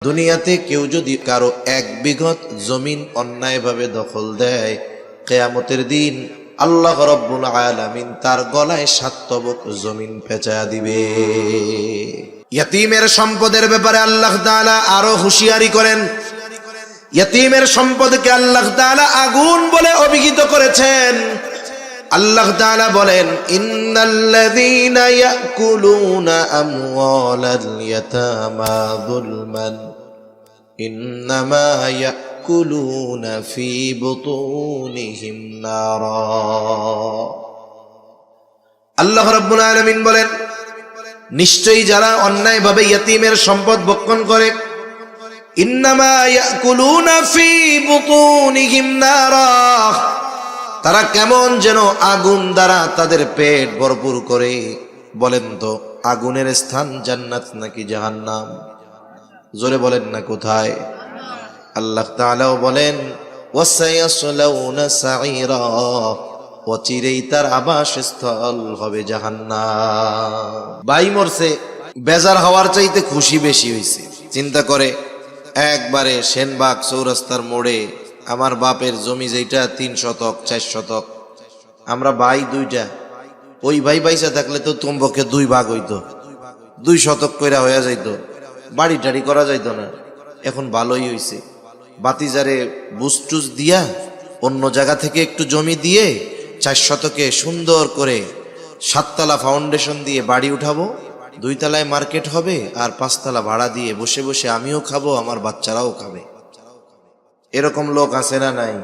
দুনিয়াতে কেউ যদি কারো এক বিঘত জমিন অন্যায়ভাবে দখল দেয়, কিয়ামতের দিন আল্লাহ রাব্বুল আলামিন তার গলায় 7 তবক জমিন পেঁচায়া দিবে। ইয়তীমের সম্পদের ব্যাপারে আল্লাহ তাআলা আরো হুঁশিয়ারি করেন। ইয়তীমের সম্পদকে আল্লাহ তাআলা আগুন বলে অভিহিত করেছেন। আল্লাহ তাআলা বলেন, ইন্নাল্লাযীনা ইয়াকুলুনা আমওয়ালাল ইয়াতামা যুলমান ইন্নামা ইয়াকুলুনা ফি বুতুনিহিম নারা। আল্লাহ রাব্বুল আলামিন বলেন, নিশ্চয়ই যারা অন্যায়ভাবে ইয়তীমের সম্পদ ভক্ষণ করে, ইন্নামা ইয়াকুলুনা ফি বুতুনিহিম নারা, তারা কেমন যেন আগুন দ্বারা তাদের পেট ভরপুর করে। বলেন তো, আগুনের স্থান জান্নাত নাকি জাহান্নাম? জোরে বলেন না, কোথায়? আল্লাহ তাআলাও বলেন, ওয়াসায়াসলাউনা সাঈরা, অচিরেই তার আবাসস্থল হবে জাহান্নাম। ভাই মরছে, বেজার হওয়ার চাইতে খুশি বেশি হয়েছে। চিন্তা করে, একবারে সেনবাগ চৌরাস্তার মোড়ে আমার বাপের জমি যেটা 3 শতক 4 শতক, আমরা ভাই 2টা, ওই ভাই বাইসা থাকলে তো কমপক্ষে 2 ভাগ হইতো, 2 শতক কইরা হয়ে যাইতো, বাড়ি টাড়ি করা যাইতো না। এখন ভালোই হইছে, বাতিজারে বুস্টুস দিয়া অন্য জায়গা থেকে একটু জমি দিয়ে 4 শতকে সুন্দর করে 7 তলা ফাউন্ডেশন দিয়ে বাড়ি উঠাবো, 2 তলায় মার্কেট হবে, আর 5 তলা ভাড়া দিয়ে বসে বসে আমিও খাবো, আমার বাচ্চারাও খাবে। এরকম লোক আছে না নাই?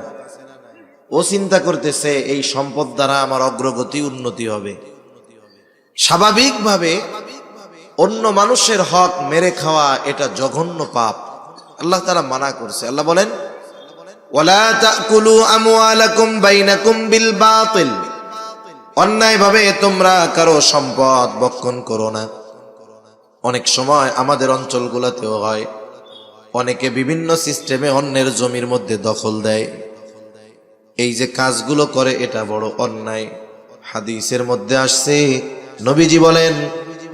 ও চিন্তা করতেছে এই সম্পদ দ্বারা আমার অগ্রগতি উন্নতি হবে। স্বাভাবিকভাবে অন্য মানুষের হক মেরে খাওয়া এটা জঘন্য পাপ, আল্লাহ তাআলা মানা করছে। আল্লাহ বলেন, ওয়ালা তাকুলু আমওয়ালাকুম বাইনাকুম বিল বাতিল, অন্যায়ভাবে তোমরা কারো সম্পদ ভক্ষণ করো না। অনেক সময় আমাদের অঞ্চলগুলোতেও হয়, অনেকে বিভিন্ন সিস্টেমে অন্যের জমির মধ্যে দখল দেয়। এই যে কাজগুলো করে এটা বড় অন্যায়। হাদিসের মধ্যে আসছে, নবীজি বলেন,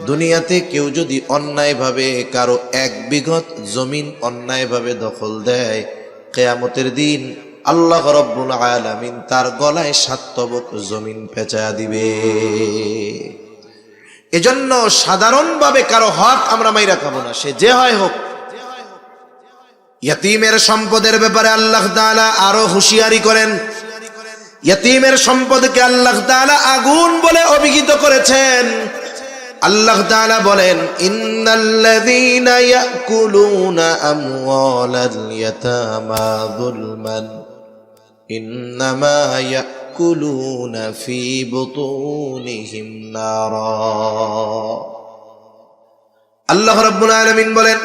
দুনিয়াতে কেউ যদি অন্যায়ভাবে কারো এক বিঘত জমিন অন্যায়ভাবে দখল দেয়, কিয়ামতের দিন আল্লাহ রাব্বুল আলামিন তার গলায় 7 তবক জমিন পেঁচায়া দিবে। এজন্য সাধারণভাবে কারো হক আমরা মাইরা খাবো না, সে যে হয় হোক। ইয়তীমের সম্পদের ব্যাপারে আল্লাহ তাআলা আরো হুঁশিয়ারি করেন। ইয়তীমের সম্পদকে আল্লাহ তাআলা আগুন বলে অভিহিত করেছেন। আল্লাহ তাআলা বলেন, ইন্নাল্লাযীনা ইয়াকুলুনা আমওয়ালাল ইয়াতামা যুলমান ইন্নামা ইয়াকুলুনা ফি বুতুনিহিম নারা। আল্লাহ রাব্বুল আলামিন বলেন,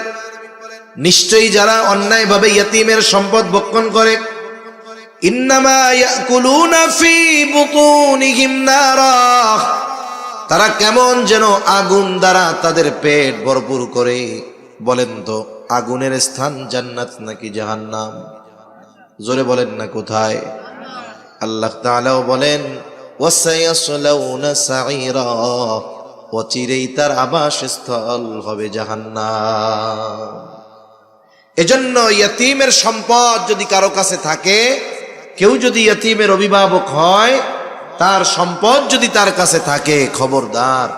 নিশ্চয়ই যারা অন্যায়ভাবে ইয়তীমের সম্পদ ভক্ষণ করে, ইন্নামা ইয়াকুলুনা ফি বুতুনিহিম নারা, তারা কেমন যেন আগুন দ্বারা তাদের পেট ভরপুর করে। বলেন তো, আগুনের স্থান জান্নাত নাকি জাহান্নাম? জোরে বলেন না, কোথায়? আল্লাহ তাআলাও বলেন, ওয়াসায়াসলাউনা সাঈরা, অচিরেই তার আবাসস্থল হবে জাহান্নাম। এজন্য ইয়তীমের সম্পদ যদি কারো কাছে থাকে, কেউ যদি ইয়তীমের অভিভাবক হয়, তার সম্পদ যদি তার কাছে থাকে, খবরদার,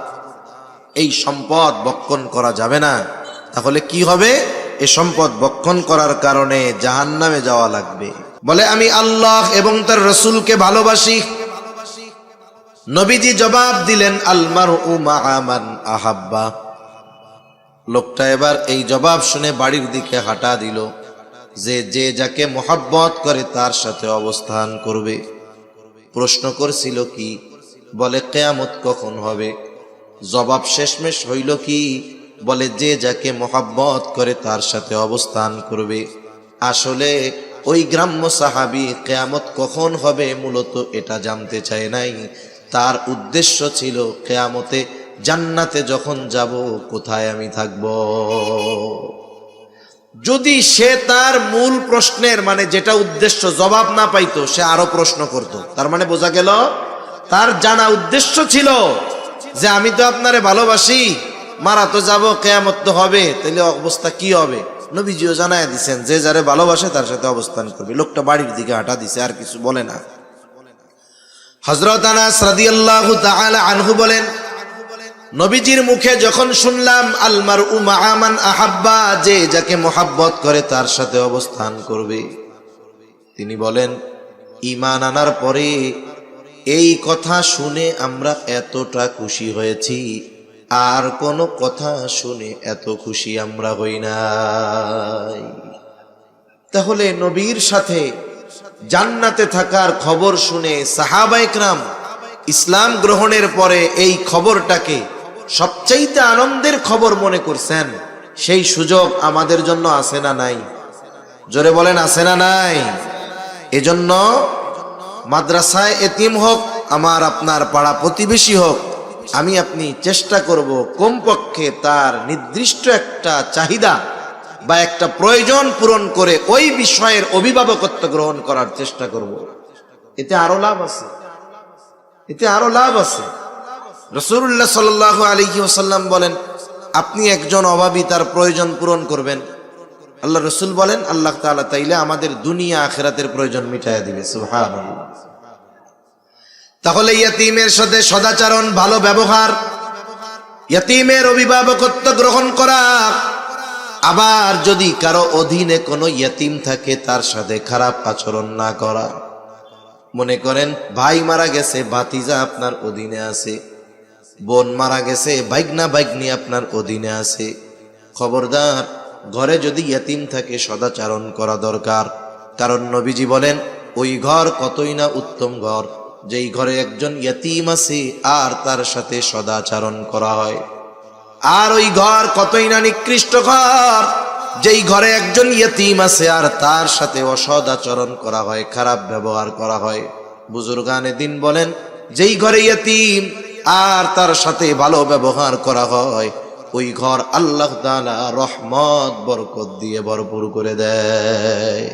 এই সম্পদ ভক্ষণ করা যাবে না। তাহলে কি হবে? এই সম্পদ ভক্ষণ করার কারণে জাহান্নামে যাওয়া লাগবে। বলে, আমি আল্লাহ এবং তার রাসূলকে ভালোবাসি। নবীজি জবাব দিলেন, আল মারউ মাআ মান আহাব্বা। লোকটা এবার এই জবাব শুনে বাড়ির দিকে হাঁটা দিল, যে যাকে মোহাব্বত করে তার সাথে অবস্থান করবে। প্রশ্ন করছিল কি? বলে, কিয়ামত কখন হবে? জবাব শেষমেশ হইল কি? বলে, যে যাকে মোহাব্বত করে তার সাথে অবস্থান করবে। আসলে ওই গ্রাম্য সাহাবী কিয়ামত কখন হবে মূলত এটা জানতে চায় নাই। তার উদ্দেশ্য ছিল, কিয়ামতে জান্নাতে যখন যাব কোথায় আমি থাকব। যদি সে তার মূল প্রশ্নের মানে যেটা উদ্দেশ্য জবাব না পাইতো, সে আরো প্রশ্ন করত। তার মানে বোঝা গেল তার জানা উদ্দেশ্য ছিল যে আমি তো আপনারে ভালোবাসি, মারা তো যাব, কিয়ামত তো হবে, তাহলে অবস্থা কি হবে। নবীজিও জানায় দিছেন যে যারে ভালোবাসে তার সাথে অবস্থান করবে। লোকটা বাড়ির দিকে হাঁটা দিছে, আর কিছু বলে না। হযরত আনাস রাদিয়াল্লাহু তাআলা আনহু বলেন, নবীজির মুখে যখন শুনলাম আল মারউ মাআ মান আহাব্বা, যে যাকে মোহাব্বত করে তার সাথে অবস্থান করবে, তিনি বলেন ঈমান আনার পরে এই কথা শুনে আমরা এতটা খুশি হয়েছি, আর কোনো কথা শুনে এত খুশি আমরা হই নাই। তাহলে নবীর সাথে জান্নাতে থাকার খবর শুনে সাহাবায়ে কেরাম ইসলাম গ্রহণের পরে এই খবরটাকে সবচাইতে আনন্দের খবর মনে করছেন। সেই সুযোগ আমাদের জন্য আছে না নাই? জোরে বলেন, আছে না নাই? এজন্য মাদ্রাসায় এতিম হোক, আমার আপনার পাড়া প্রতিবেশী হোক, আমি আপনি চেষ্টা করব কমপক্ষে তার নির্দিষ্ট একটা চাহিদা বা একটা প্রয়োজন পূরণ করে ওই বিষয়ের অভিভাবকত্ব গ্রহণ করার চেষ্টা করব। এতে আরো লাভ আছে, এতে আরো লাভ আছে। রাসূলুল্লাহ সাল্লাল্লাহু আলাইহি ওয়াসাল্লাম বলেন, আপনি একজন অভাবী, তার প্রয়োজন পূরণ করবেন, আল্লাহ রসুল বলেন আল্লাহ তাআলা তাইলে আমাদের দুনিয়া আখিরাতের প্রয়োজন মিটাইয়া দিবে। সুবহানাল্লাহ। তাহলে ইয়তীমের সাথে সদাচরণ, ভালো ব্যবহার, ইয়তীমের অভিভাবকত্ব গ্রহণ করা, আবার যদি কারো অধীনে কোনো ইয়তীম থাকে তার সাথে খারাপ আচরণ না করা। মনে করেন ভাই মারা গেছে, ভাতিজা আপনার অধীনে আছে, বোন মারা গেছে, ভাইগনা ভাইগনি আপনার অধীনে আছে, খবরদার ঘরে যদি ইয়তীম থাকে সদাচরণ করা দরকার। কারণ নবীজি বলেন ওই ঘর কতই না উত্তম ঘর যেই ঘরে একজন ইয়তীম আছে আর তার সাথে সদাচরণ করা হয়। আর ওই ঘর কতই না নিকৃষ্ট ঘর যেই ঘরে একজন ইয়তীম আছে আর তার সাথে অসদাচরণ করা হয়, খারাপ ব্যবহার করা হয়। বুজুর্গানে দিন বলেন যেই ঘরে ইয়তীম আর তার সাথে ভালো ব্যবহার করা হয় ওই ঘর আল্লাহ তাআলা রহমত বরকত দিয়ে ভরপুর করে দেয়।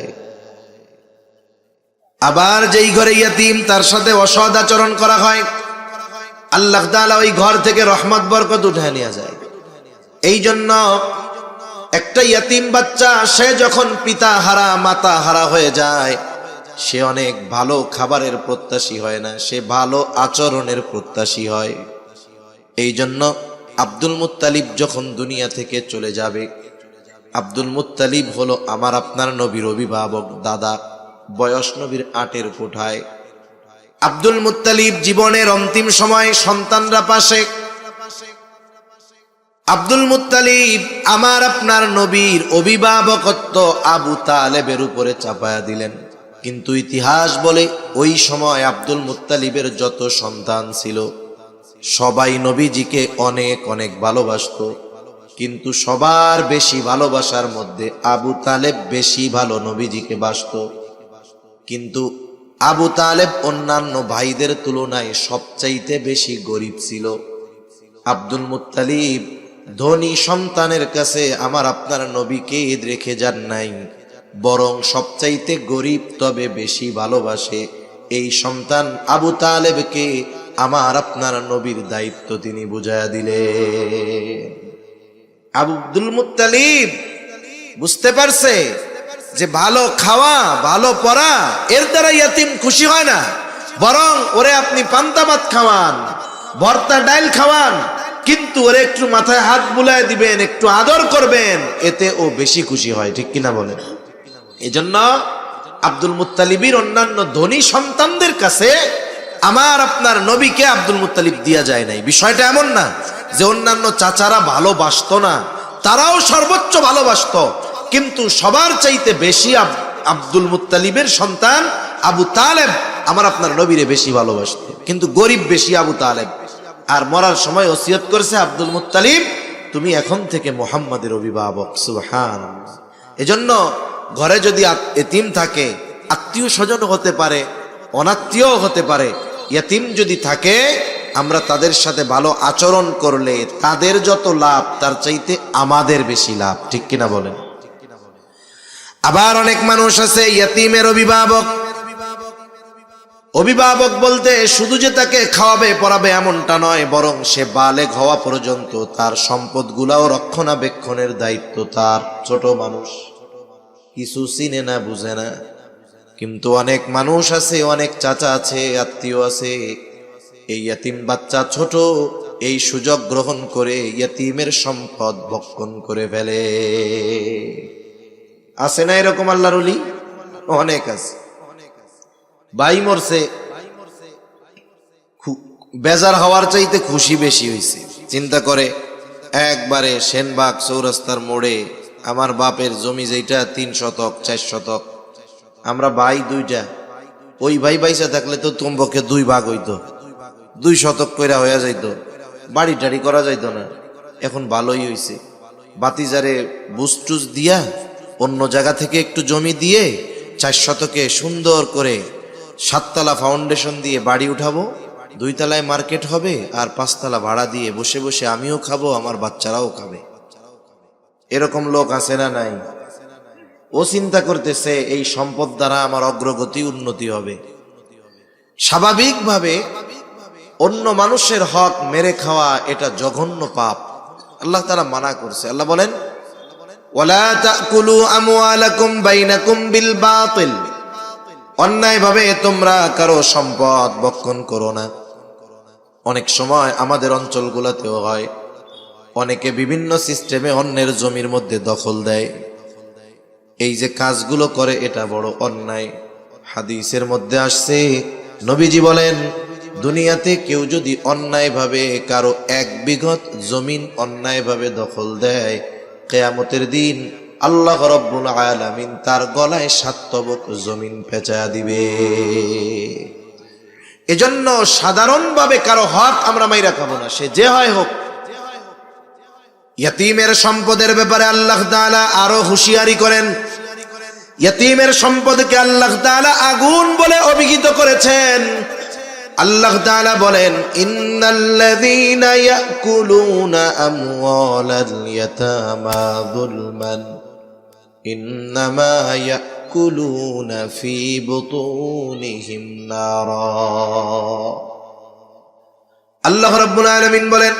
আবার যেই ঘরে ইয়তীম তার সাথে অসদাচরণ করা হয় আল্লাহ তাআলা ওই ঘর থেকে রহমত বরকত উঠায় নিয়ে যায়। এই জন্য একটা ইয়তীম বাচ্চা সে যখন পিতা হারা মাতা হারা হয়ে যায় সে অনেক ভালো খাবারের প্রত্যাশী হয় না, সে ভালো আচরণের প্রত্যাশী হয়। এই জন্য আব্দুল মুত্তালিব যখন দুনিয়া থেকে চলে যাবে, আব্দুল মুত্তালিব হলো আমার আপনার নবীর অভিভাবক, দাদা, বয়স নবীর 8-এর কোঠায়। আব্দুল মুত্তালিব জীবনের অন্তিম সময় সন্তানরা পাশে, আব্দুল মুত্তালিব আমার আপনার নবীর অভিভাবকত্ব আবু তালেবের উপরে চাপায়া দিলেন। কিন্তু ইতিহাস বলে ওই সময় আব্দুল মুত্তালিবের যত সন্তান ছিল সবাই নবীজিকে অনেক অনেক ভালোবাসতো, কিন্তু সবার বেশি ভালোবাসার মধ্যে আবু তালেব বেশি ভালো নবীজিকে বাসতো। কিন্তু আবু তালেব অন্যান্য ভাইদের তুলনায় সবচাইতে বেশি গরিব ছিল। আব্দুল মুত্তালিব ধনী সন্তানের কাছে আমার আপনার নবীকে রেখে যান নাই, বরং সবচাইতে গরিব তবে বেশি ভালোবাসে এই সন্তান আবু তালেবকে আমার আপনার নবীর দায়িত্ব তিনি বুঝায়া দিলেন। আব্দুল মুত্তালিব বুঝতে পারছে যে ভালো খাওয়া ভালো পড়া এর দ্বারা ইয়তীম খুশি হয় না, বরং ওরে আপনি পান্তা ভাত খাওয়ান, ভর্তা ডাল খাওয়ান, কিন্তু ওরে একটু মাথায় হাত বুলায় দিবেন, একটু আদর করবেন, এতে ও বেশি খুশি হয়। ঠিক কিনা বলেন? এজন্য আব্দুল মুত্তালিবের অন্যান্য ধনী সন্তানদের কাছে আমার আপনার নবীকে আব্দুল মুত্তালিব দিয়া যায় নাই। বিষয়টা এমন না যে অন্যান্য চাচারা ভালোবাসতো না, তারাও সর্বোচ্চ ভালোবাসতো, কিন্তু সবার চাইতে বেশি আব্দুল মুত্তালিবের সন্তান আবু তালেব আমার আপনার নবীরে বেশি ভালোবাসতো, কিন্তু গরিব বেশি আবু তালেব। আর মরার সময় ওসিয়ত করেছে আব্দুল মুত্তালিব তুমি এখন থেকে মুহাম্মাদের অভিভাবক। সুবহানাল্লাহ। এজন্য ঘরে যদি এতিম থাকে, আত্মীয় স্বজন হতে পারে, অনাত্মীয় হতে পারে, ইয়তীম যদি থাকে আমরা তাদের সাথে ভালো আচরণ করলে তাদের যত লাভ তার চাইতে আমাদের বেশি লাভ। ঠিক কিনা বলেন? আবার অনেক মানুষ আছে ইয়তীমের অভিভাবক, অভিভাবক বলতে শুধু যে তাকে খাওয়াবে পড়াবে এমনটা নয়, বরং সে বালেগ হওয়া পর্যন্ত তার সম্পদগুলাও রক্ষণাবেক্ষণের দায়িত্ব তার। ছোট মানুষ কিছু চিনে না, বুঝে না, কিন্তু অনেক মানুষ আছে, অনেক চাচা আছে, আত্মীয় আছে, এই ইয়াতিম বাচ্চা ছোট, এই সুযোগ গ্রহণ করে ইয়াতিমের সম্পদ ভক্ষণ করে ফেলে। আছে না এরকম আল্লাহর ওলি? অনেক আছে। ভাই মরছে, বেজার হওয়ার চাইতে খুশি বেশি হয়েছে। চিন্তা করে একবারে সেনবাগ চৌরাস্তার মোড়ে আমার বাপের জমি যেটা 3 শতক 4 শতক, আমরা ভাই 2টা, ওই ভাই বাইসা থাকলে তো তোমাকে 2 ভাগ হইতো, 2 শতক কইরা হয়ে যাইতো, বাড়ি টাড়ি করা যাইতো না। এখন ভালোই হইছে, বাতিজারে বুস্টুস দিয়া অন্য জায়গা থেকে একটু জমি দিয়ে 4 শতকে সুন্দর করে 7 তলা ফাউন্ডেশন দিয়ে বাড়ি উঠাবো, 2 তলায় মার্কেট হবে, আর 5 তলা ভাড়া দিয়ে বসে বসে আমিও খাবো, আমার বাচ্চারাও খাবে। এরকম লোক আছে না নাই? ও চিন্তা করতেছে এই সম্পদ দ্বারা আমার অগ্রগতি উন্নতি হবে। স্বাভাবিকভাবে অন্য মানুষের হক মেরে খাওয়া এটা জঘন্য পাপ, আল্লাহ তাআলা মানা করছে। আল্লাহ বলেন, ওয়ালা তাকুলু আমওয়ালাকুম বাইনাকুম বিল বাতিল, অন্যায়ভাবে তোমরা কারো সম্পদ ভক্ষণ করো না। অনেক সময় আমাদের অঞ্চলগুলোতেও হয়, অনেকে বিভিন্ন সিস্টেমে অন্যের জমির মধ্যে দখল দেয়। এই যে কাজগুলো করে এটা বড় অন্যায়। হাদিসের মধ্যে আসছে, নবীজি বলেন, দুনিয়াতে কেউ যদি অন্যায়ভাবে কারো 1 বিঘত জমিন অন্যায়ভাবে দখল দেয়, কিয়ামতের দিন আল্লাহ রাব্বুল আলামিন তার গলায় 7 তবক জমিন পেঁচায়া দিবে। এজন্য সাধারণভাবে কারো হক আমরা মাইরা খাবো না, সে যে হয় হোক। ইয়াতিমের সম্পদের ব্যাপারে আল্লাহ তাআলা আরো হুঁশিয়ারি করেন। ইয়াতিমের সম্পদকে আল্লাহ তাআলা আগুন বলে অভিহিত করেছেন। আল্লাহ তাআলা বলেন, ইন্নাল্লাযীনা ইয়াকুলুনা আমওয়ালাল ইয়াতামা যুলমান ইন্নামা ইয়াকুলুনা ফি বুতুনিহিম নারা। আল্লাহ রাব্বুল আলামিন বলেন,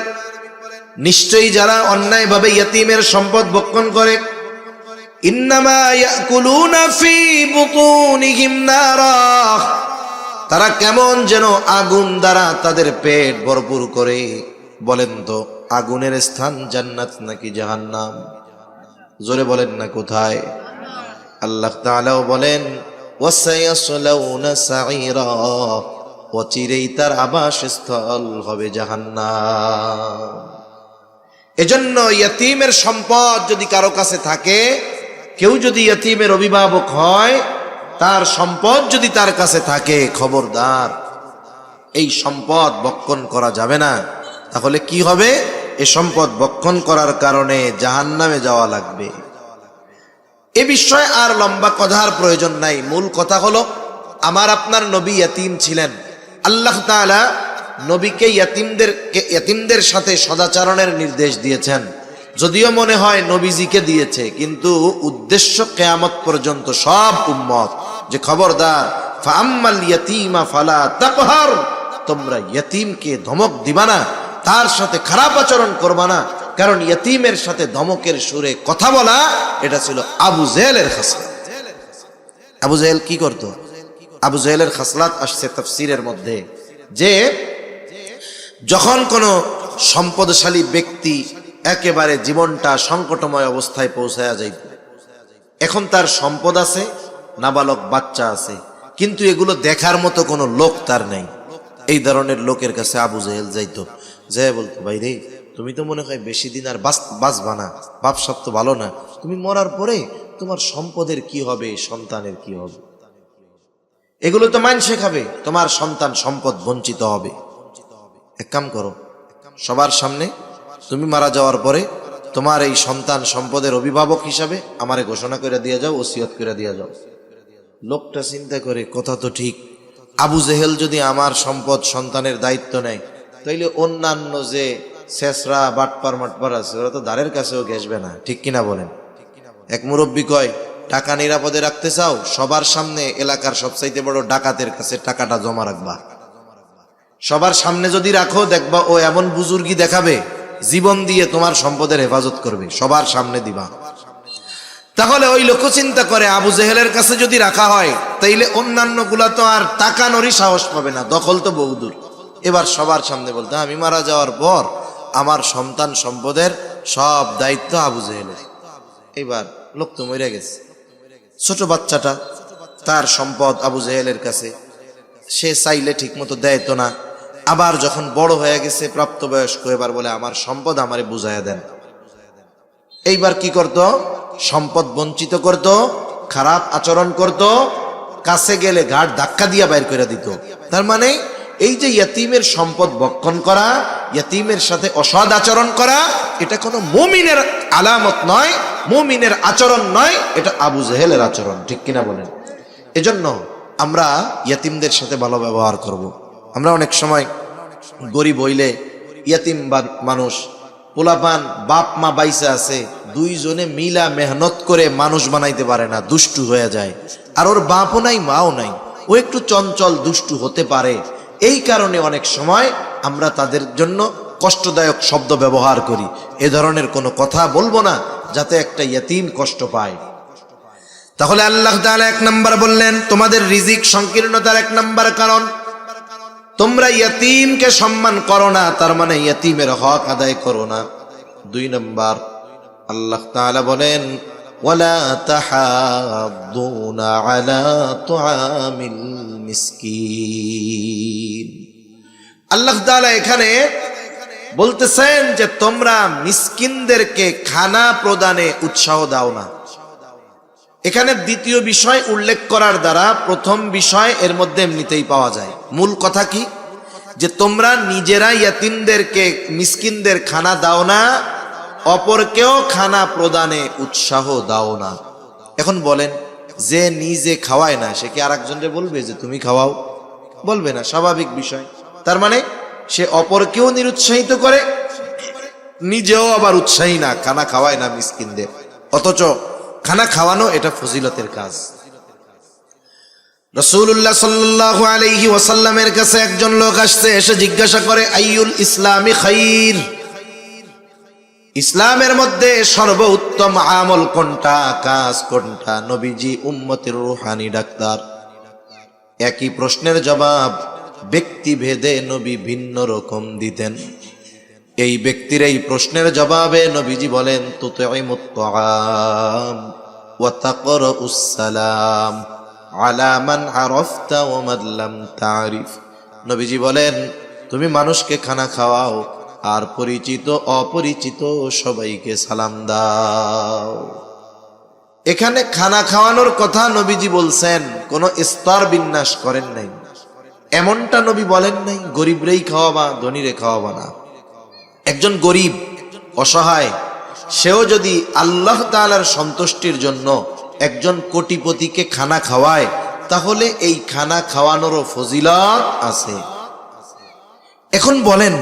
নিশ্চয়ই যারা অন্যায়ভাবে ইয়াতিমের সম্পদ ভক্ষণ করে, ইন্নামা ইয়াকুলুনা ফি বুতুনিহিম নারা, তারা কেমন যেন আগুন দ্বারা তাদের পেট ভরপুর করে। বলেন তো, আগুনের স্থান জান্নাত নাকি জাহান্নাম? জোরে বলেন না, কোথায়? আল্লাহ তাআলাও বলেন, ওয়াসায়াসলাউনা সাঈরা, অচিরেই তার আবাসস্থল হবে জাহান্নাম। এজন্য ইয়াতিমের সম্পদ যদি কারো কাছে থাকে, কেউ যদি ইয়াতিমের অভিভাবক হয়, তার সম্পদ যদি তার কাছে থাকে, খবরদার, এই সম্পদ ভক্ষণ করা যাবে না। তাহলে কি হবে? এই সম্পদ ভক্ষণ করার কারণে জাহান্নামে যাওয়া লাগবে। এ বিষয়ে আর লম্বা কথার প্রয়োজন নাই। মূল কথা হলো, আমার আপনার নবী ইয়াতিম ছিলেন। আল্লাহ তাআলা নবীকে ইয়াতিমদের সাথে সদাচরণের নির্দেশ দিয়েছেন। যদিও মনে হয় নবীজিকে দিয়েছে, কিন্তু উদ্দেশ্য কিয়ামত পর্যন্ত সব উম্মত, যে খবরদার, ফাআম্মাল ইয়াতীমা ফালা তাকহার, তোমরা ইয়াতিমকে ধমক দিবা না, তার সাথে খারাপ আচরণ করবা না। কারণ ইয়াতিমের সাথে ধমকের সুরে কথা বলা, এটা ছিল আবু জেহেলের খাসলাত। আবু জেহেল কি করত? আবু জেহেলের খাসলাত আসছে তাফসীরের মধ্যে, যে যখন কোনো সম্পদশালী ব্যক্তি একেবারে জীবনটা সংকটময় অবস্থায় পৌঁছায়া যাইত, এখন তার সম্পদ আছে, নাবালক বাচ্চা আছে, কিন্তু এগুলো দেখার মতো কোনো লোক তার নেই। এই ধরনের লোকের কাছে আবু জেহেল যাইতো, যে বলতো, ভাই রে, তুমি তো মনে হয় বেশি দিন আর বাঁচবা না, বাপসাপ তো ভালো না, তুমি মরার পরে তোমার সম্পদের কি হবে, সন্তানের কি হবে, এগুলো তো মানুষে খাবে, তোমার সন্তান সম্পদ বঞ্চিত হবে। এক কাম করো, সবার সামনে তুমি মারা যাওয়ার পরে তোমার এই সন্তান সম্পদের অভিভাবক হিসাবে আমারে ঘোষণা করে দিয়ে যাও, ওসিয়ত করে দিয়ে যাও। লোকটা চিন্তা করে, কথা তো ঠিক, আবু জেহেল যদি আমার সম্পদ সন্তানের দায়িত্ব নেয়, তাইলে অন্যান্য যে শেষরা বাটপার মাটপার আছে, ওরা তো দ্বারের কাছেও ঘেসবে না, ঠিক কিনা বলেন? এক মুরব্বী কয়, টাকা নিরাপদে রাখতে চাও, সবার সামনে এলাকার সবচাইতে বড় ডাকাতের কাছে টাকাটা জমা রাখবা। সবার সামনে যদি রাখো, দেখবা ও এমন বুজুর্গি দেখাবে, জীবন দিয়ে তোমার সম্পদের হেফাজত করবে, সবার সামনে দিবা। তাহলে ওই লোক চিন্তা করে, আবু জেহেলের কাছে যদি রাখা হয় তাইলে অন্যান্য গুলা তো আর তাকানোরই সাহস পাবে না, দখল তো বহুদূর। এবার সবার সামনে বলতে, আমি মারা যাওয়ার পর আমার সন্তান সম্পদের সব দায়িত্ব আবু জেহেলের। এবার লোক তো মরে গেছে, ছোট বাচ্চাটা, তার সম্পদ আবু জেহেলের কাছে, সে চাইলে ঠিক মতো দেয় তো না। আবার যখন বড় হয়ে গেছে, প্রাপ্তবয়স্ক, এবার বলে আমার সম্পদ আমারে বুঝাইয়া দেন। এইবার কি করত? সম্পদ বঞ্চিত করত, খারাপ আচরণ করত, কাছে গেলে ঘাট ধাক্কা দিয়া বাইর করে দিত। তার মানে এই যে ইয়তিমের সম্পদ ভক্ষণ করা, ইয়তিমের সাথে অসৎ আচরণ করা, এটা কোনো মুমিনের আলামত নয়, মুমিনের আচরণ নয়, এটা আবু জেহেলের আচরণ। ঠিক কিনা বলেন? এজন্য আমরা ইয়তিমদের সাথে ভালো ব্যবহার করব। আমরা অনেক সময় গরিব হইলে, ইয়তিম মানুষ, পোলাপান বাপ মা বাইসা আছে, দুইজনে মিলা মেহনত করে মানুষ বানাইতে পারে না, দুষ্টু হয়ে যায়। আর ওর বাপও নাই মাও নাই, ও একটু চঞ্চল দুষ্টু হতে পারে। এই কারণে অনেক সময় আমরা তাদের জন্য কষ্টদায়ক শব্দ ব্যবহার করি। এ ধরনের কোনো কথা বলবো না যাতে একটা ইয়তিম কষ্ট পায়। তাহলে আল্লাহ তাআলা 1 নাম্বার বললেন, তোমাদের রিজিক সংকীর্ণতার 1 নাম্বার কারণ তোমরা ইয়তিমকে সম্মান করো না, তার মানে ইয়তিমের হক আদায় করো না। 2 নাম্বার আল্লাহ তাআলা বলেন, ওয়ালা তাহাদ্দুনা আলা তুআমিল মিসকিন। আল্লাহ তাআলা এখানে বলতেছেন যে তোমরা মিসকিনদেরকে খানা প্রদানে উৎসাহ দাও না। এখানে দ্বিতীয় বিষয় উল্লেখ করার দ্বারা প্রথম বিষয় এর মধ্যে এমনিতেই পাওয়া যায়। মূল কথা কি? যে তোমরা নিজেরা ইয়তিমদেরকে, মিসকিনদের খানা দাও না, অপরকেও খানা প্রদানে উৎসাহ দাও না। এখন বলেন, যে নিজে খাওয়ায় না সে কি আরেকজনকে বলবে যে তুমি খাওয়াও? বলবে না, স্বাভাবিক বিষয়। তার মানে সে অপরকেও নিরুৎসাহিত করে, নিজেও আবার উৎসাহী না, খানা খাওয়ায় না মিসকিনদের। অথচ খানা খাওয়ানো এটা ফজিলতের কাজ। রাসূলুল্লাহ সাল্লাল্লাহু আলাইহি ওয়াসাল্লামের কাছে একজন লোক আসছে, এসে জিজ্ঞাসা করে, আইয়ুল ইসলামি খাইর, ইসলামের মধ্যে সর্বোত্তম আমল কোনটা, কাজ কোনটা? নবীজি উম্মতের রূহানি ডাক্তার। একই প্রশ্নের জবাব ব্যক্তি ভেদে নবী ভিন্ন রকম দিতেন। এই ব্যক্তির এই প্রশ্নের জবাবে নবীজি বলেন, তুতঈমুত তাআম ওয়া তাকরাউস সালাম আলা মান আরাফতা ওয়া মান লাম তারিফ। নবীজি বলেন, তুমি মানুষকে খানা খাওয়াও, আর পরিচিত অপরিচিত সবাইকে সালাম দাও। এখানে খানা খাওয়ানোর কথা নবীজি বলছেন, কোনো স্তর বিন্যাস করেন নাই। এমনটা নবী বলেন নাই গরিবরেই খাওয়াবা, ধনীরে খাওয়াবা না। একজন গরিব অসহায়, সেও যদি আল্লাহ তাআলার সন্তুষ্টির জন্য একজন কোটিপতিকে খানা খাওয়ায়, তাহলে এই খানা খাওয়ানোরও ফজিলত আছে। এখন বলেন,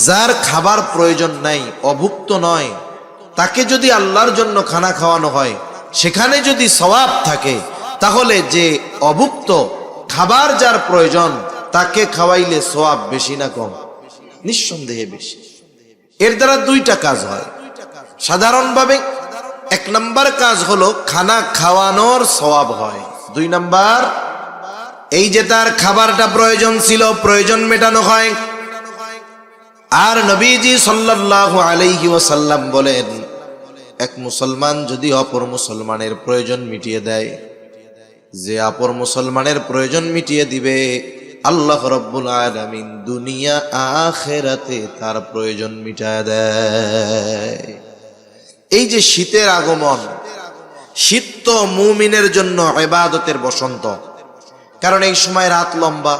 যার খাবার প্রয়োজন নাই, অভুক্ত নয়, তাকে যদি আল্লাহর জন্য খানা খাওয়ানো হয়, সেখানে যদি সওয়াব থাকে, তাহলে যে অভুক্ত, খাবার যার প্রয়োজন, তাকে খাওয়াইলে সওয়াব বেশি না কম? নিঃসন্দেহে বেশি। এর দ্বারা 2টা কাজ হয় সাধারণভাবে। 1 নাম্বার কাজ হলো খানা খাওয়ানোর সওয়াব হয়। 2 নাম্বার, এই যে তার খাবারটা প্রয়োজন ছিল, প্রয়োজন মেটানো হয়। আর নবীজি সাল্লাল্লাহু আলাইহি ওয়াসাল্লাম বলেন, এক মুসলমান যদি অপর মুসলমানের প্রয়োজন মিটিয়ে দেয়, যে অপর মুসলমানের প্রয়োজন মিটিয়ে দিবে, আল্লাহ রাব্বুল আলামিন দুনিয়া আখিরাতে তার প্রয়োজন মিটায় দেয়। এই যে শীতের আগমন, শীত তো মুমিনের জন্য ইবাদতের বসন্ত। কারণ এই সময় রাত লম্বা,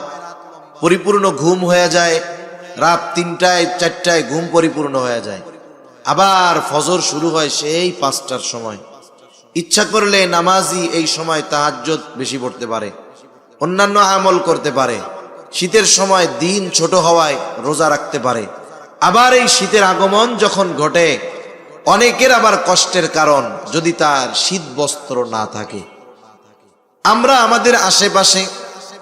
পরিপূর্ণ ঘুম হয়ে যায়, রাত 3টায় 4টায় ঘুম পরিপূর্ণ হয়ে যায়। আবার ফজর শুরু হয় সেই 5টার সময়। ইচ্ছা করলে নামাজি এই সময় তাহাজ্জুদ বেশি পড়তে পারে, অন্যান্য আমল করতে পারে। শীতের সময় দিন ছোট হওয়ায় রোজা রাখতে পারে। আবার এই শীতের আগমন যখন ঘটে, অনেকের আবার কষ্টের কারণ যদি তার শীত বস্ত্র না থাকে। আমরা আমাদের আশেপাশে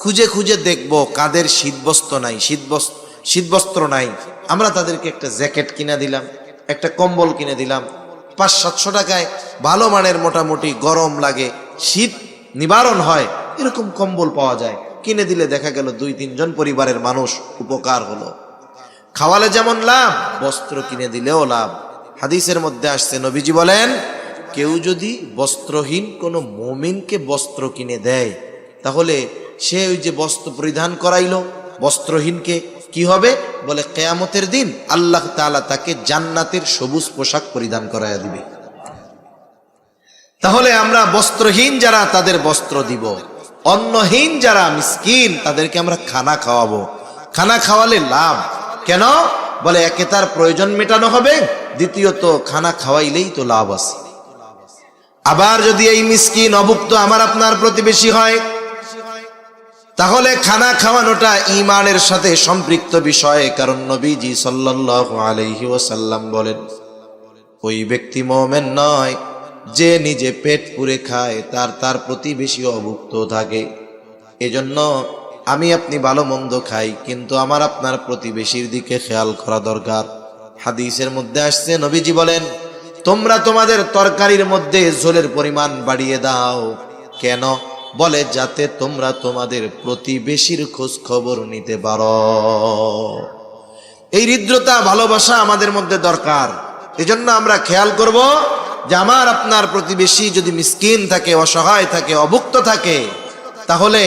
খুঁজে খুঁজে দেখব কাদের শীত বস্ত্র নাই, আমরা তাদেরকে একটা জ্যাকেট কিনে দিলাম, একটা কম্বল কিনে দিলাম, 500-700 টাকায় ভালো মানের মোটামুটি গরম লাগে, শীত নিবারণ হয় এরকম কম্বল পাওয়া যায়, কিনে দিলে দেখা গেল 2-3 জন পরিবারের মানুষ উপকার হলো। খাওয়ালে যেমন লাভ, বস্ত্র কিনে দিলেও লাভ। হাদিসের মধ্যে আসছে, নবীজি বলেন কেউ যদি বস্ত্রহীন কোনো মুমিনকে বস্ত্র কিনে দেয়, তাহলে সে ওই যে বস্ত্র পরিধান করাইলো বস্ত্রহীনকে, কি হবে বলে কিয়ামতের দিন আল্লাহ তাআলা তাকে জান্নাতের সবুজ পোশাক পরিধান করাইয়া দিবে। তাহলে আমরা বস্ত্রহীন যারা তাদের বস্ত্র দিব, অন্নহীন যারা মিসকিন তাদেরকে আমরা খানা খাওয়াবো। খানা খাওয়ালে লাভ কেন বলে, একে তার প্রয়োজন মেটানো হবে, দ্বিতীয়ত খানা খাওয়াইলেই তো লাভ আছে। আবার যদি এই মিসকিন অভুক্ত আমার আপনার প্রতিবেশী হয়, তাহলে খানা খাওয়ানোটা ঈমানের সাথে সম্পৃক্ত বিষয়। কারণ নবীজি সাল্লাল্লাহু আলাইহি ওয়াসাল্লাম বলেন, ওই ব্যক্তি মুমিন নয় যে নিজে পেট পুরে খায়, তার প্রতিবেশী অভুক্ত থাকে। এজন্য আমি আপনি ভালো মন্দ খাই, কিন্তু আমার আপনার প্রতিবেশীর দিকে খেয়াল করা দরকার। হাদিসের মধ্যে আসছে, নবীজি বলেন তোমরা তোমাদের তরকারির মধ্যে ঝোলের পরিমাণ বাড়িয়ে দাও। কেন বলে, যাতে তোমরা তোমাদের প্রতিবেশীর খোঁজ খবর নিতে পারো। এই হৃদ্রতা ভালোবাসা আমাদের মধ্যে দরকার। এজন্য আমরা খেয়াল করব যে আমার আপনার প্রতিবেশী যদি মিসকিন থাকে, অসহায় থাকে, অভুক্ত থাকে, তাহলে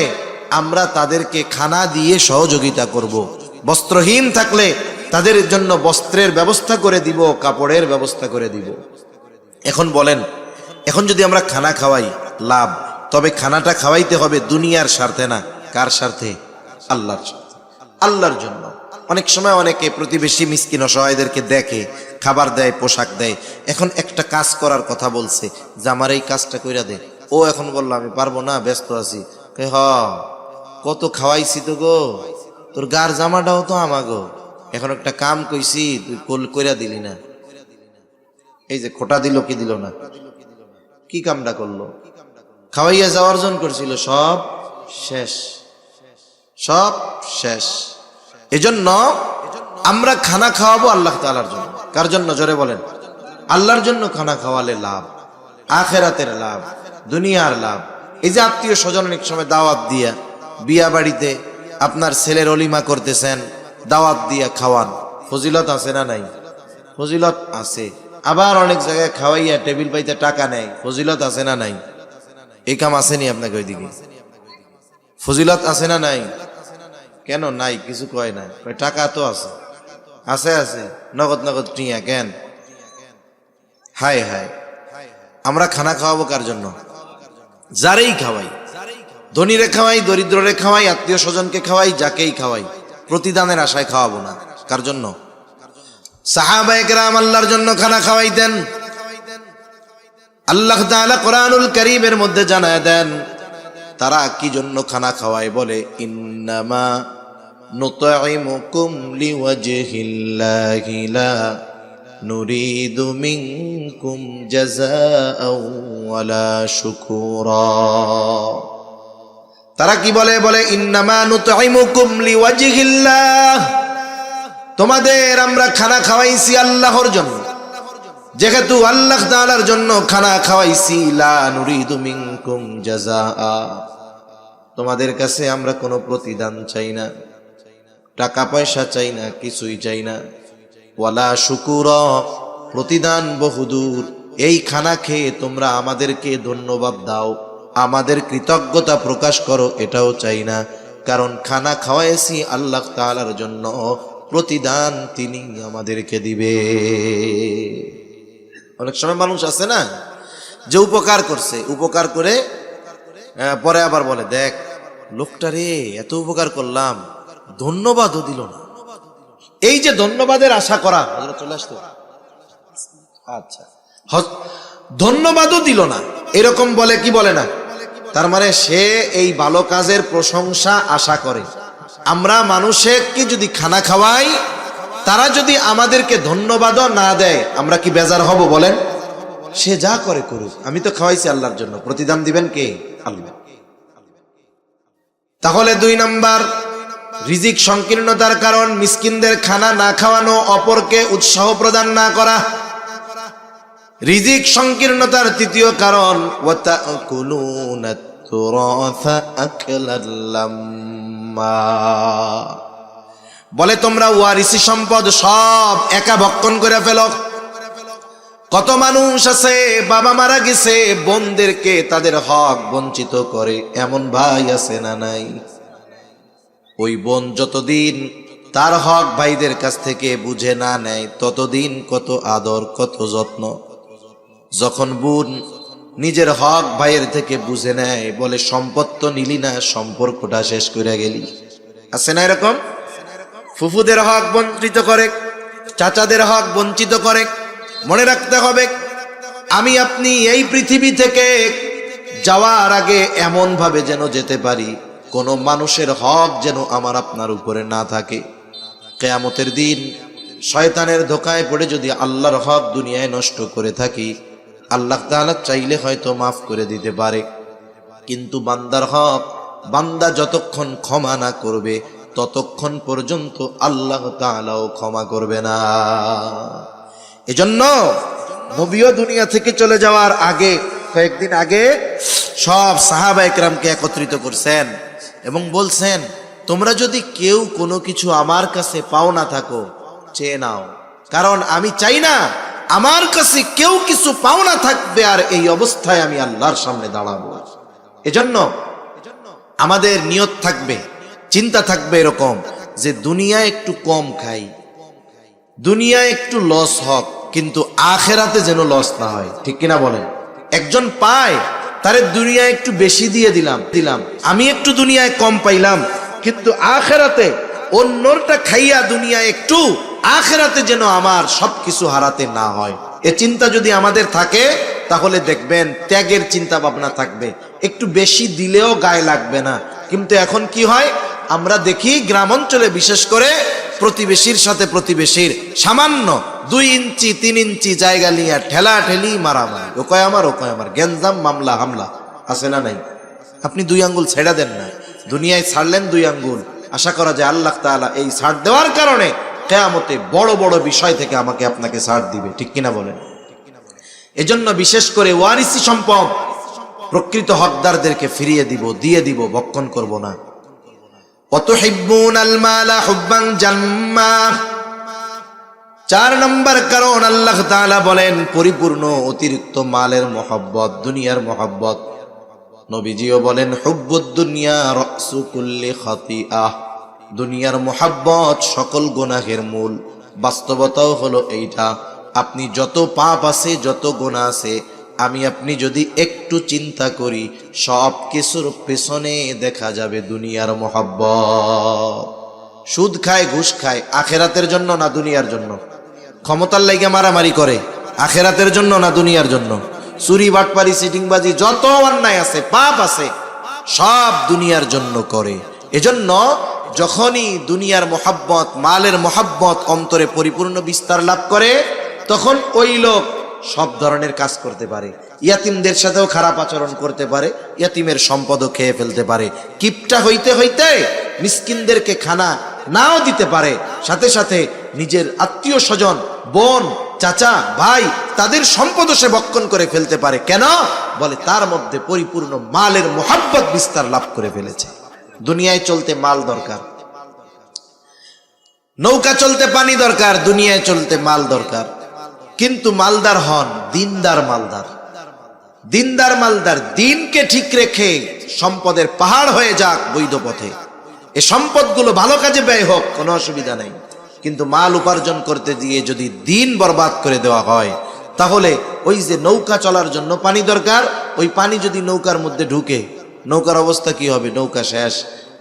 আমরা তাদেরকে খানা দিয়ে সহযোগিতা করব। বস্ত্রহীন থাকলে তাদের জন্য বস্ত্রের ব্যবস্থা করে দিব, কাপড়ের ব্যবস্থা করে দিব। এখন বলেন, এখন যদি আমরা খানা খাওয়াই লাভ, তবে খানাটা খাওয়াইতে হবে দুনিয়ার স্বার্থে না, কার স্বার্থে? আল্লাহর স্বার্থে, আল্লাহর জন্য। অনেক সময় অনেকে প্রতিবেশী মিসকিন অসহায়দেরকে দেখে, খাবার দেয়, পোশাক দেয়। এখন একটা কাজ করার কথা বলছে যে আমার এই কাজটা কইরা দে। ও এখন বললো আমি পারবো না, ব্যস্ত আছি। হ, কত খাওয়াইছি তো গো, তোর গার জামাটাও তো আমাগো, এখন একটা কাম কইছি তুই কইরা দিলি না। এই যে খোটা দিল কি দিল না, কি কামটা করলো? খাওয়াইয়া যাওয়ার জন করছিল, সব শেষ, সব শেষ। এজন্য আমরা খানা খাওয়াবো আল্লাহ তাআলার জন্য। কার জন্য? জোরে বলেন। আল্লাহর জন্য খানা খাওয়ালে লাভ, আখিরাতের লাভ, দুনিয়ার লাভ। এই যে আত্মীয় স্বজন অনেক সময় দাওয়াত দিয়া, বিয়া বাড়িতে আপনার ছেলের অলিমা করতেছেন, দাওয়াত দিয়া খাওয়ান, ফজিলত আছে না নাই? ফজিলত আছে। আবার অনেক জায়গায় খাওয়াইয়া টেবিল পাইতে টাকা নেয়, ফজিলত আছে না নাই? এই কাম আসেনি আপনাকে ওইদিকে? ফজিলত আছে না নাই? কেন নাই? কিছু কয় না, টাকা তো আছে, আছে আছে, নগদ নগদ টিয়া কেন? হায় হায়, আমরা খানা খাওয়াবো কার জন্য? যারেই খাওয়াই, ধনীরে খাওয়াই, দরিদ্ররে খাওয়াই, আত্মীয় স্বজনকে খাওয়াই, যাকেই খাওয়াই, প্রতিদানের আশায় খাওয়াবো না। কার জন্য? সাহাবায়ে কেরাম আল্লাহর জন্য খানা খাওয়াইতেন। আল্লাহ তাআলা কোরআনুল কারীমের মধ্যে জানায় দেন তারা কি জন্য খানা খাওয়ায়, বলে ইন্নামা নুতঈমুকুম লিওয়াজহিল্লাহি লা নুরিদু মিনকুম জাযাআও ওয়ালা শুকুরা। তারা কি বলে? বলে ইন্নামা নুতঈমুকুম লিওয়াজহিল্লাহ, তোমাদের আমরা খানা খাওয়াইছি আল্লাহর জন্য। যেহেতু আল্লাহ তাআলার জন্য খানা খাওয়াইছি, লা নুরিদু মিনকুম জাযাআ, তোমাদের কাছে আমরা কোনো প্রতিদান চাই না, টাকা পয়সা চাই না, কিছুই চাই না। ওয়ালা শুকুরা, প্রতিদান বহুদূর। এই খানা খেয়ে তোমরা আমাদেরকে ধন্যবাদ দাও, আমাদের কৃতজ্ঞতা প্রকাশ করো, এটাও চাই না। কারণ খানা খাওয়াইছি আল্লাহ তাআলার জন্য, প্রতিদান তিনি আমাদেরকে দিবে। অনেক সময় মানুষ আছে না যে উপকার করছে, উপকার করে পরে আবার বলে দেখ লোকটা রে এত উপকার করলাম, ধন্যবাদও দিল না। এই যে ধন্যবাদের আশা করা, চলে আসতো, আচ্ছা ধন্যবাদও দিল না, এরকম বলে কি বলে না? তার মানে সে এই ভালো কাজের প্রশংসা আশা করে। আমরা মানুষকে যদি খানা খাওয়াই, তারা যদি আমাদেরকে ধন্যবাদও না দেয় আমরা কি বেজার হব বলেন? সে যা করে করুক, আমি তো খাওয়াইছি আল্লাহর জন্য, প্রতিদান দিবেন কে? আল্লাহ। তাহলে 2 নাম্বার, রিজিক সংকীর্ণতার কারণ মিসকিনদের খানা না খাওয়ানো, অপরকে উৎসাহ প্রদান না করা। রিজিক সংকীর্ণতার 3য় কারণ ওয়াতাকুলুনাত তুরাসা আকলাল লাম্মা, বলে তোমরা ওয়ারিসি সম্পদ সব একা ভক্ষণ করে ফেলো। কত মানুষ আছে বাবা মারা গেছে, বোনদেরকে তাদের হক বঞ্চিত করে, এমন ভাই আছে না নাই? ওই বোন যতদিন তার হক ভাইদের কাছ থেকে বুঝে না নেয় ততদিন কত আদর কত যত্ন। যখন বোন নিজের হক ভাইয়ের থেকে বুঝে নেয়, বলে সম্পদ তো নিলি না, সম্পর্কটা শেষ করে গেলি। আছে না এরকম? ফুফুদের হক বঞ্চিত করে, চাচাদের হক বঞ্চিত করে। মনে রাখতে হবে, আমি আপনি এই পৃথিবী থেকে যাওয়ার আগে এমন ভাবে যেন যেতে পারি কোনো মানুষের হক যেন আমার আপনার উপরে না থাকে। কিয়ামতের দিন শয়তানের ধোকায় পড়ে যদি আল্লাহর হক দুনিয়ায় নষ্ট করে থাকি, আল্লাহ তাআলা চাইলে হয়তো মাফ করে দিতে পারে, কিন্তু বান্দার হক বান্দা যতক্ষণ ক্ষমা না করবে ততক্ষণ পর্যন্ত আল্লাহ তাআলাও ক্ষমা করবে না। এজন্য নবীও দুনিয়া থেকে চলে যাওয়ার আগে, কয়েকদিন আগে সব সাহাবায়ে কেরামকে একত্রিত করছেন এবং বলছেন, তোমরা যদি কেউ কোনো কিছু আমার কাছে পাও না থাকো, চেয়ে নাও, কারণ আমি চাই না আমার কাছে কেউ কিছু পাও না থাকবে আর এই অবস্থায় আমি আল্লাহর সামনে দাঁড়াবো। এজন্য আমাদের নিয়ত থাকবে, চিন্তা থাকবে এরকম যে দুনিয়া একটু কম খাই, দুনিয়া একটু লস হোক, কিন্তু আখেরাতে যেন লস না হয়। ঠিক কিনা বলেন? একজন পায়, তারে দুনিয়া একটু বেশি দিয়ে দিলাম, আমি একটু দুনিয়ায় কম পাইলাম, কিন্তু আখেরাতে অন্যটা খাইয়া দুনিয়া একটু, আখেরাতে যেন আমার সবকিছু হারাতে না হয়। এ চিন্তা যদি আমাদের থাকে তাহলে দেখবেন ত্যাগের চিন্তা ভাবনা থাকবে, একটু বেশি দিলেও গায়ে লাগবে না। কিন্তু এখন কি হয়, আমরা দেখি গ্রাম অঞ্চলে বিশেষ করে প্রতিবেশীর সাথে প্রতিবেশীর সামান্য 2 ইঞ্চি 3 ইঞ্চি জায়গা নিয়ে ঠেলা ঠেলি মারামারি, ও কয় আমার, ও কয় আমার, গেঞ্জাম মামলা হামলা, আছে না নাই? আপনি 2 আঙ্গুল ছেড়া দেন না, দুনিয়ায় ছাড়লেন 2 আঙ্গুল, আশা করা যায় আল্লাহ তাআলা এই ছাড় দেওয়ার কারণে কিয়ামতে বড় বড় বিষয় থেকে আমাকে আপনাকে ছাড় দিবে। ঠিক কিনা বলেন? এজন্য বিশেষ করে ওয়ারিসি সম্পদ প্রকৃত হকদারদেরকে ফিরিয়ে দিব, দিয়ে দিব, ভক্ষণ করব না। ওয়াতুহিব্বুনাল মালা হুব্বান জাম্মা, 4 নম্বর কারণ আল্লাহ তাআলা বলেন পরিপূর্ণ অতিরিক্ত মালের মহব্বত, দুনিয়ার মহব্বত। নবীজিও বলেন হুব্বুদ দুনিয়া রাসু কুল্লি খাতিআহ, দুনিয়ার মহব্বত সকল গুনাহের মূল। বাস্তবতাও হলো এইটা, আপনি যত পাপ আছে, যত গুনাহ আছে, আমি আপনি যদি একটু চিন্তা করি সব কিছুর পেছনে দেখা যাবে দুনিয়ার মহব্বত। সুদ খায়, ঘুষ খায়, আখেরাতের জন্য না দুনিয়ার জন্য? ক্ষমতার লাইগা মারামারি করে, আখেরাতের জন্য না দুনিয়ার জন্য? চুরি বাটপারি সিটিংবাজি যত অন্যায় আছে, পাপ আছে, সব দুনিয়ার জন্য করে। এজন্য যখনই দুনিয়ার মহব্বত, মালের মহব্বত অন্তরে পরিপূর্ণ বিস্তার লাভ করে, তখন ওই লোক সব ধরনের কাজ করতে পারে, ইয়াতিমদের সাথেও খারাপ আচরণ করতে পারে, ইয়াতিমের সম্পদও খেয়ে ফেলতে পারে, কিপটা হইতে হইতে মিসকিনদেরকে খানা নাও দিতে পারে, সাথে সাথে নিজের আত্মীয় স্বজন, বোন, চাচা, ভাই, তাদের সম্পদও সে ভক্ষণ করে ফেলতে পারে। কেন? বলে তার মধ্যে পরিপূর্ণ মালের মহব্বত বিস্তার লাভ করে ফেলেছে। দুনিয়ায় চলতে মাল দরকার, নৌকা চলতে পানি দরকার, দুনিয়ায় চলতে মাল দরকার। কিন্তু মালদার হন দিনদার মালদার, দিনদার মালদার, দিনকে ঠিক রেখে সম্পদের পাহাড় হয়ে যাক বৈধ পথে, এ সম্পদগুলো ভালো কাজে ব্যয় হোক, কোনো অসুবিধা নেই। কিন্তু মাল উপার্জন করতে গিয়ে যদি দিন বরবাদ করে দেওয়া হয়, তাহলে ওই যে নৌকা চলার জন্য পানি দরকার, ওই পানি যদি নৌকার মধ্যে ঢুকে, নৌকার অবস্থা কি হবে? নৌকা শেষ।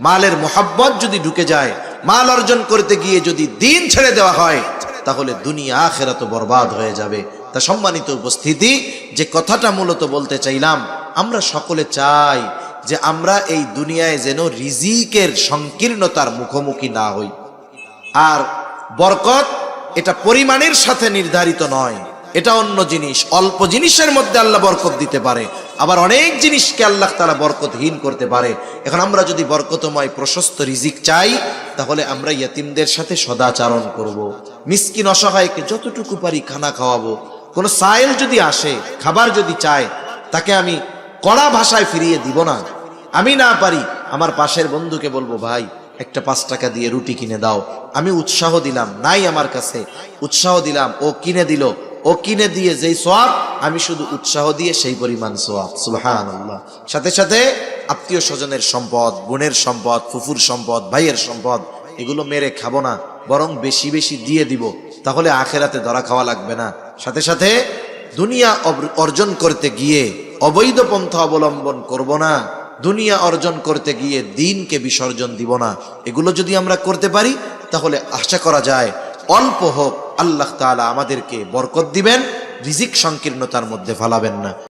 মালের মোহাব্বত যদি ঢুকে যায়, মাল অর্জন করতে গিয়ে যদি দিন ছেড়ে দেওয়া হয়, তাহলে দুনিয়া আখিরাত বরবাদ হয়ে যাবে। তা সম্মানিত উপস্থিতি, যে কথাটা মূলত বলতে চাইলাম, আমরা সকলে চাই যে আমরা এই দুনিয়ায় যেন রিজিকের সংকীর্ণতার মুখোমুখি না হই। আর বরকত এটা পরিমাণের সাথে নির্ধারিত নয়, এটা অন্য জিনিস। অল্প জিনিসের মধ্যে আল্লাহ বরকত দিতে পারে, আবার অনেক জিনিসকে আল্লাহ তাআলা বরকতহীন করতে পারে। এখন আমরা যদি বরকতময় প্রশস্ত রিজিক চাই, তাহলে আমরা ইয়েতিমদের সাথে সদাচরণ করব, মিসকিন অসহায়কে যতটুকু পারি খানা খাওয়াবো। কোনো সায়েল যদি আসে, খাবার যদি চায়, তাকে আমি কড়া ভাষায় ফিরিয়ে দিব না। আমি না পারি আমার পাশের বন্ধুকে বলবো, ভাই একটা 5 টাকা দিয়ে রুটি কিনে দাও। আমি উৎসাহ দিলাম, নাই আমার কাছে, উৎসাহ দিলাম, ও কিনে দিল, ও কিনে দিয়ে যেই সওয়াব, আমি শুধু উৎসাহ দিয়ে সেই পরিমাণ সওয়াব। সুবহানাল্লাহ। সাথে সাথে আত্মীয় স্বজনের সম্পদ, বোনের সম্পদ, ফুফুর সম্পদ, ভাইয়ের সম্পদ, এগুলো মেরে খাবো না, বরং বেশি বেশি দিয়ে দিব, তাহলে আখেরাতে ধরা খাওয়া লাগবে না। সাথে সাথে দুনিয়া অর্জন করতে গিয়ে অবৈধ পন্থা অবলম্বন করব না, দুনিয়া অর্জন করতে গিয়ে দ্বীনকে বিসর্জন দিব না। এগুলো যদি আমরা করতে পারি, তাহলে আশা করা যায় অল্প হোক আল্লাহ তাআলা আমাদেরকে বরকত দিবেন, রিজিক সংকীর্ণতার মধ্যে ফেলাবেন না।